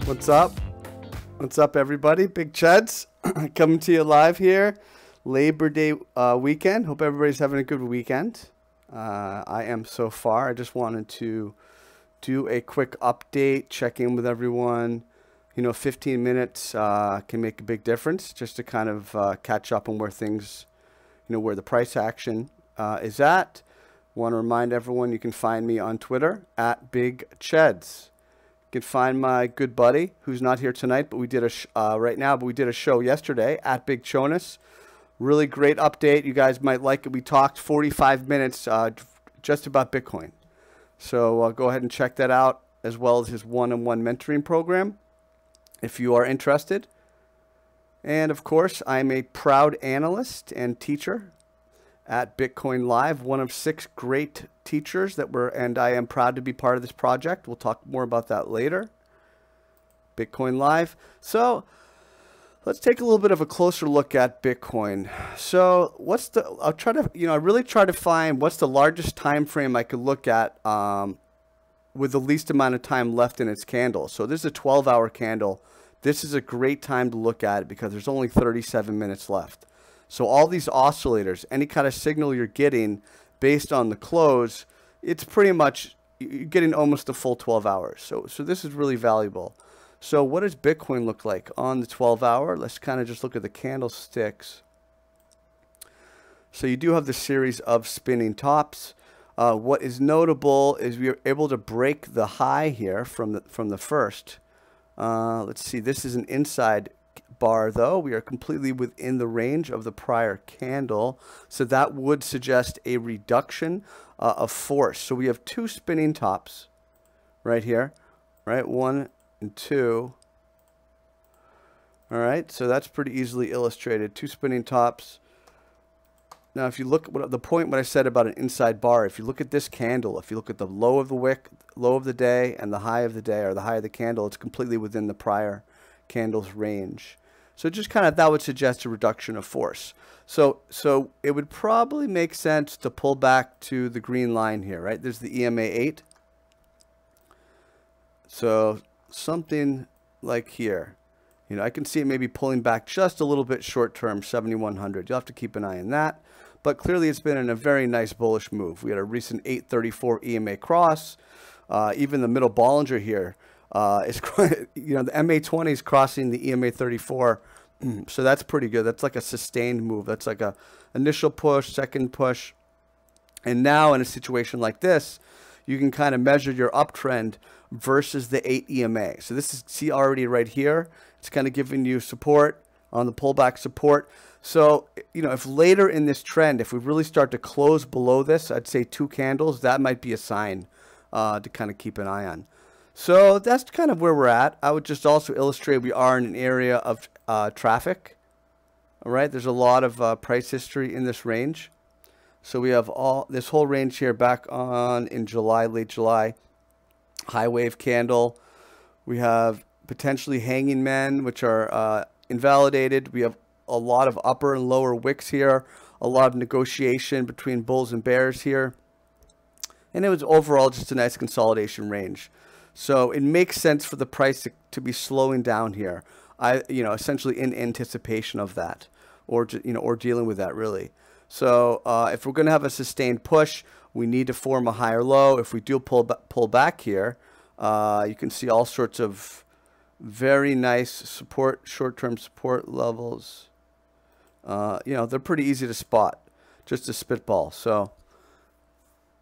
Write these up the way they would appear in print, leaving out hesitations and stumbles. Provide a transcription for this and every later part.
What's up? What's up, everybody? Big Cheds coming to you live here. Labor Day weekend. Hope everybody's having a good weekend. I am so far. I just wanted to do a quick update, check in with everyone. You know, 15 minutes can make a big difference just to kind of catch up on where things, you know, where the price action is at. Want to remind everyone you can find me on Twitter at Big Cheds. You can find my good buddy who's not here tonight, but we did we did a show yesterday at Big Chonas. Really great update. You guys might like it. We talked 45 minutes just about Bitcoin. So go ahead and check that out, as well as his one-on-one mentoring program if you are interested. And of course, I'm a proud analyst and teacher at Bitcoin Live, one of 6 great teachers and I am proud to be part of this project. We'll talk more about that later. Bitcoin Live. So let's take a little bit of a closer look at Bitcoin. So I really try to find what's the largest time frame I could look at with the least amount of time left in its candle. So this is a 12-hour candle. This is a great time to look at it because there's only 37 minutes left. So all these oscillators, any kind of signal you're getting based on the close, it's pretty much, you're getting almost a full 12 hours. So this is really valuable. So what does Bitcoin look like on the 12-hour? Let's kind of just look at the candlesticks. So you do have the series of spinning tops. What is notable is we are able to break the high here from the first. Let's see, this is an inside bar though. We are completely within the range of the prior candle, so that would suggest a reduction of force. So we have 2 spinning tops right here, right? 1 and 2. All right, so that's pretty easily illustrated. 2 spinning tops. Now if you look at the point what I said about an inside bar, if you look at this candle, if you look at the low of the wick, low of the day, and the high of the day, or the high of the candle, it's completely within the prior candle's range. So just kind of, that would suggest a reduction of force. So it would probably make sense to pull back to the green line here, right? There's the EMA 8. So something like here. You know, I can see it maybe pulling back just a little bit short term, 7,100. You'll have to keep an eye on that. But clearly it's been in a very nice bullish move. We had a recent 834 EMA cross. Even the middle Bollinger here is, you know, the MA20 is crossing the EMA 34. So that's pretty good. That's like a sustained move. That's like a initial push, second push. And now in a situation like this, you can kind of measure your uptrend versus the 8 EMA. So this is, see already right here, it's kind of giving you support on the pullback support. So, you know, if later in this trend, if we really start to close below this, I'd say 2 candles, that might be a sign to kind of keep an eye on. So that's kind of where we're at. I would just also illustrate we are in an area of traffic. All right, there's a lot of price history in this range. So we have this whole range here back on in July, late July, high wave candle. We have potentially hanging men, which are invalidated. We have a lot of upper and lower wicks here, a lot of negotiation between bulls and bears here. And it was overall just a nice consolidation range. So it makes sense for the price to be slowing down here. Essentially in anticipation of that, or dealing with that really. So if we're going to have a sustained push, we need to form a higher low. If we do pull back here, you can see all sorts of very nice support, short-term support levels. They're pretty easy to spot, just a spitball. So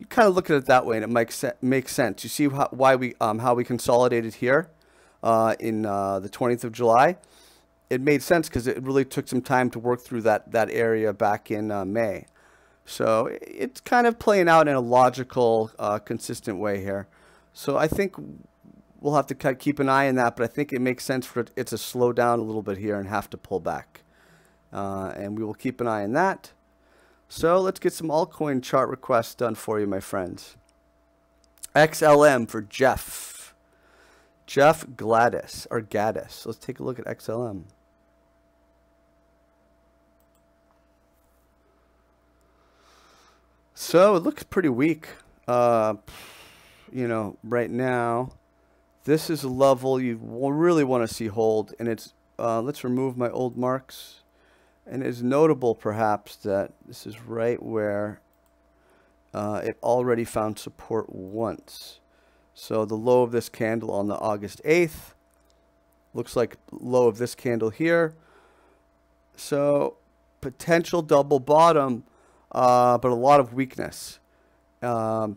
you kind of look at it that way, and it makes sense. You see how we consolidated here in the 20th of July. It made sense because it really took some time to work through that area back in May. So it's kind of playing out in a logical, consistent way here. So I think we'll have to keep an eye on that, but I think it makes sense for it to slow down a little bit here and have to pull back. And we will keep an eye on that. So let's get some altcoin chart requests done for you, my friends. XLM for Jeff. Jeff Gaddis. Let's take a look at XLM. So it looks pretty weak. Right now, This is a level you really want to see hold, and it's let's remove my old marks. And it's notable perhaps that this is right where it already found support once. So the low of this candle on the August 8th looks like low of this candle here. So potential double bottom, but a lot of weakness. You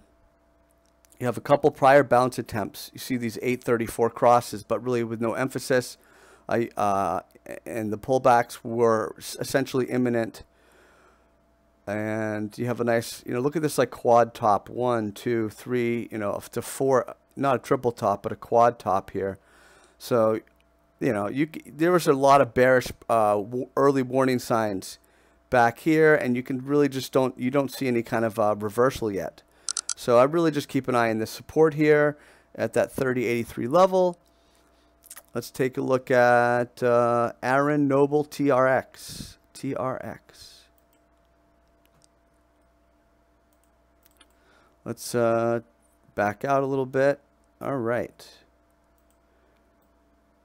have a couple prior bounce attempts. You see these 834 crosses, but really with no emphasis. And the pullbacks were essentially imminent. And you have a nice, look at this like quad top, 1, 2, 3, to 4, not a triple top, but a quad top here. So, there was a lot of bearish early warning signs back here, and you can really just don't see any kind of reversal yet. So I really just keep an eye on this support here at that 3083 level. Let's take a look at Aaron Noble TRX. Let's back out a little bit. All right.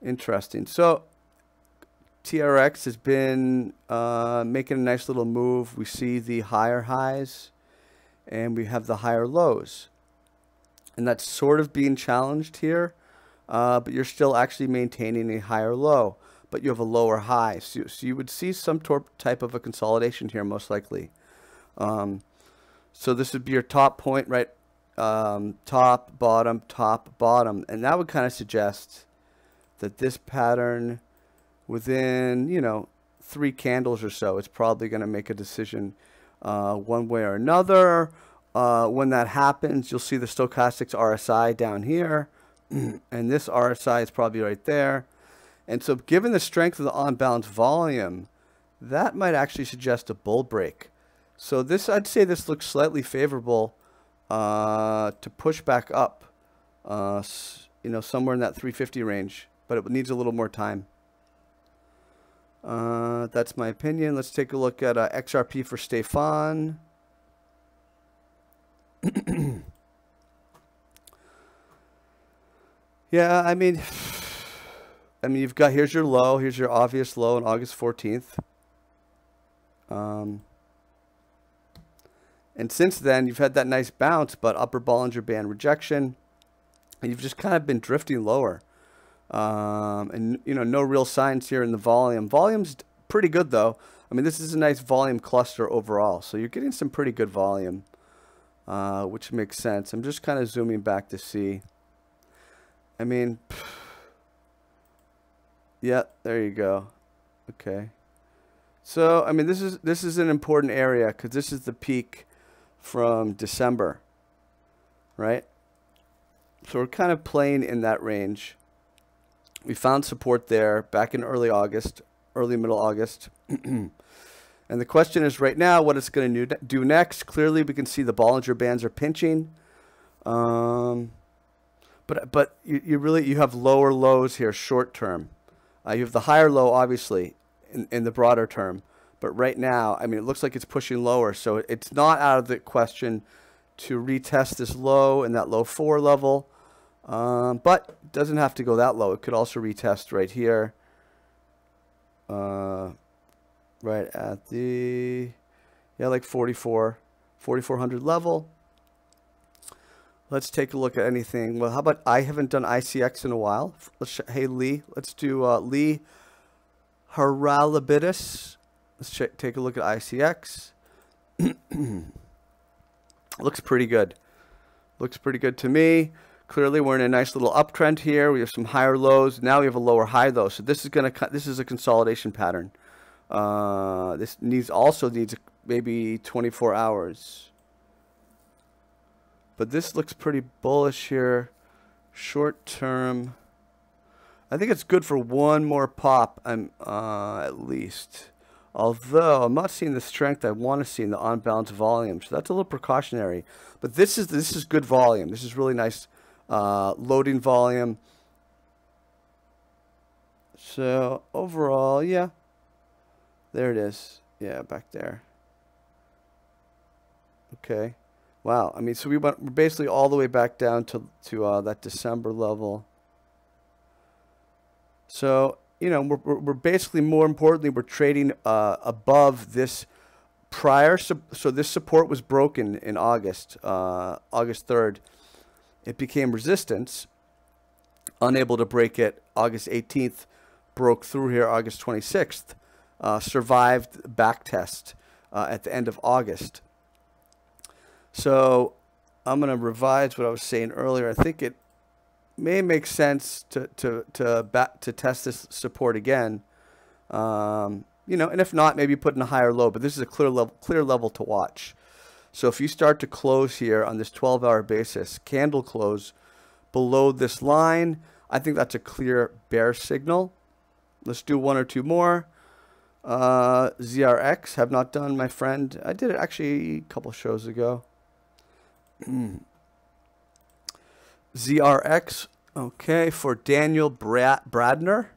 Interesting. So TRX has been making a nice little move. We see the higher highs and we have the higher lows. And that's sort of being challenged here. But you're still actually maintaining a higher low, but you have a lower high. So you would see some type of a consolidation here, most likely. So this would be your top point, right? Top, bottom, top, bottom. And that would kind of suggest that this pattern within, 3 candles or so, it's probably going to make a decision one way or another. When that happens, you'll see the stochastics RSI down here. And this RSI is probably right there. And so given the strength of the on-balance volume, that might actually suggest a bull break. So this, I'd say this looks slightly favorable to push back up, somewhere in that 350 range. But it needs a little more time. That's my opinion. Let's take a look at XRP for Stefan. Yeah, I mean, you've got, here's your low. Here's your obvious low on August 14th. And since then, you've had that nice bounce, but upper Bollinger Band rejection. And you've just kind of been drifting lower. And, no real signs here in the volume. Volume's pretty good, though. I mean, this is a nice volume cluster overall. So you're getting some pretty good volume, which makes sense. I'm just kind of zooming back to see. I mean, yeah, there you go. Okay. So, I mean, this is an important area because this is the peak from December, right? So we're kind of playing in that range. We found support there back in early middle August. And the question is right now what it's going to do next. Clearly, we can see the Bollinger Bands are pinching. But you have lower lows here short term. You have the higher low, obviously, in the broader term. But right now, I mean, it looks like it's pushing lower. So it's not out of the question to retest this low and that low 4 level. But it doesn't have to go that low. It could also retest right here. Right at the, like 4,400 level. Let's take a look at anything. Well, how about, I haven't done ICX in a while. Hey, Lee. Let's do Lee Haralabidis. Let's take a look at ICX. Looks pretty good. Looks pretty good to me. Clearly, we're in a nice little uptrend here. We have some higher lows. Now we have a lower high, though. So this is a consolidation pattern. This also needs maybe 24 hours. But this looks pretty bullish here. Short term. I think it's good for one more pop, at least. Although I'm not seeing the strength I want to see in the on-balance volume. So that's a little precautionary. But this is good volume. This is really nice loading volume. So overall, yeah. There it is. Yeah, back there. Okay. Wow. I mean, so we're basically all the way back down to that December level. So, you know, we're basically, more importantly, we're trading above this prior. So this support was broken in August, August 3rd. It became resistance, unable to break it. August 18th, broke through here. August 26th, survived back test at the end of August. So I'm going to revise what I was saying earlier. I think it may make sense to test this support again. You know, and if not, maybe put in a higher low. But this is a clear level to watch. So if you start to close here on this 12-hour basis, candle close below this line, I think that's a clear bear signal. Let's do one or two more. ZRX, have not done, my friend. I did it actually a couple shows ago. ZRX, okay, for Daniel Bradner.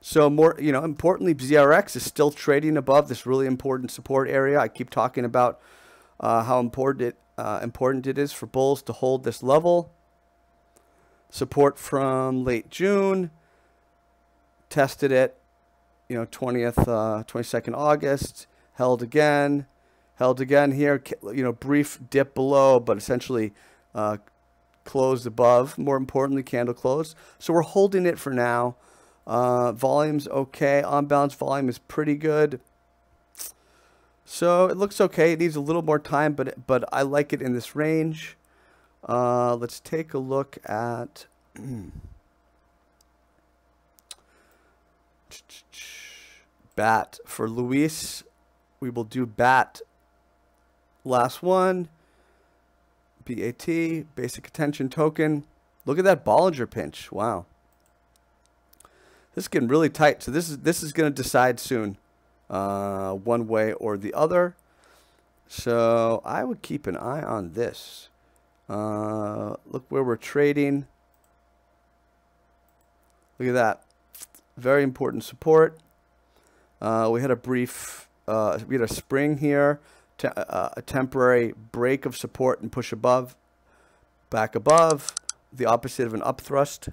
So more, you know, importantly, ZRX is still trading above this really important support area. I keep talking about how important it is for bulls to hold this level. Support from late June. Tested it, you know, 22nd August. Held again here. You know, brief dip below, but essentially closed above. More importantly, candle closed. So we're holding it for now. Volume's okay. On balance volume is pretty good. So it looks okay. It needs a little more time, but I like it in this range. Let's take a look at BAT for Luis. We will do BAT. Last one. BAT, basic attention token. Look at that Bollinger Pinch. Wow. This is getting really tight. So this is going to decide soon, one way or the other. So I would keep an eye on this. Look where we're trading. Look at that. Very important support. We had a brief, we had a spring here, a temporary break of support and push above, back above, the opposite of an up thrust.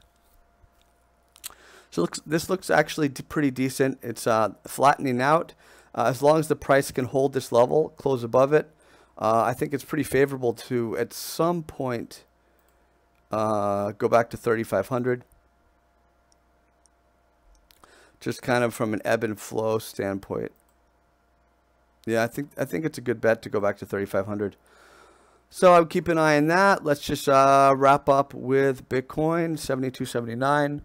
So this looks actually pretty decent. It's flattening out. As long as the price can hold this level, close above it, I think it's pretty favorable to, at some point, go back to 3,500. Just kind of from an ebb and flow standpoint. Yeah, I think it's a good bet to go back to 3,500. So I would keep an eye on that. Let's just wrap up with Bitcoin 72.79.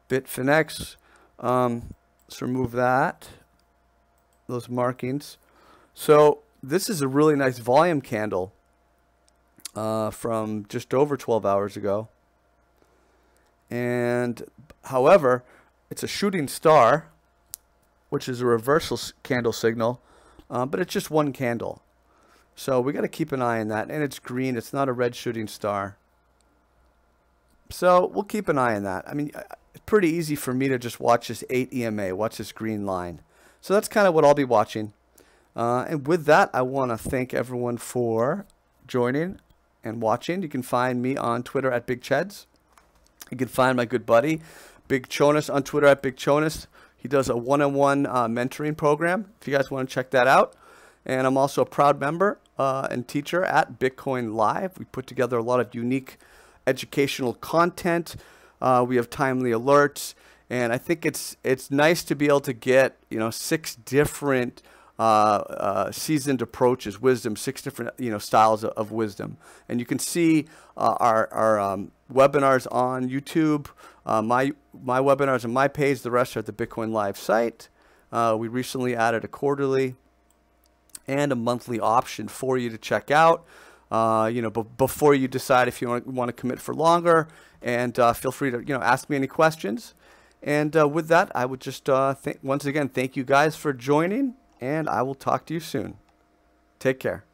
Bitfinex. Let's remove that. Those markings. So this is a really nice volume candle from just over 12 hours ago. And however, it's a shooting star, which is a reversal candle signal, but it's just one candle. So we got to keep an eye on that. And it's green. It's not a red shooting star. So we'll keep an eye on that. I mean, it's pretty easy for me to just watch this 8 EMA, watch this green line. So that's kind of what I'll be watching. And with that, I want to thank everyone for joining and watching. You can find me on Twitter at Big Cheds. You can find my good buddy, Big Chonas, on Twitter at Big Chonas. He does a one-on-one mentoring program, if you guys want to check that out. And I'm also a proud member and teacher at Bitcoin Live. We put together a lot of unique educational content. We have timely alerts. And I think it's nice to be able to get, 6 different seasoned approaches, wisdom, 6 different styles of wisdom. And you can see our webinars on YouTube, my webinars on my page. The rest are at the Bitcoin Live site. We recently added a quarterly and a monthly option for you to check out. Before you decide if you want to commit for longer, and feel free to ask me any questions. And with that, I would just once again thank you guys for joining, and I will talk to you soon. Take care.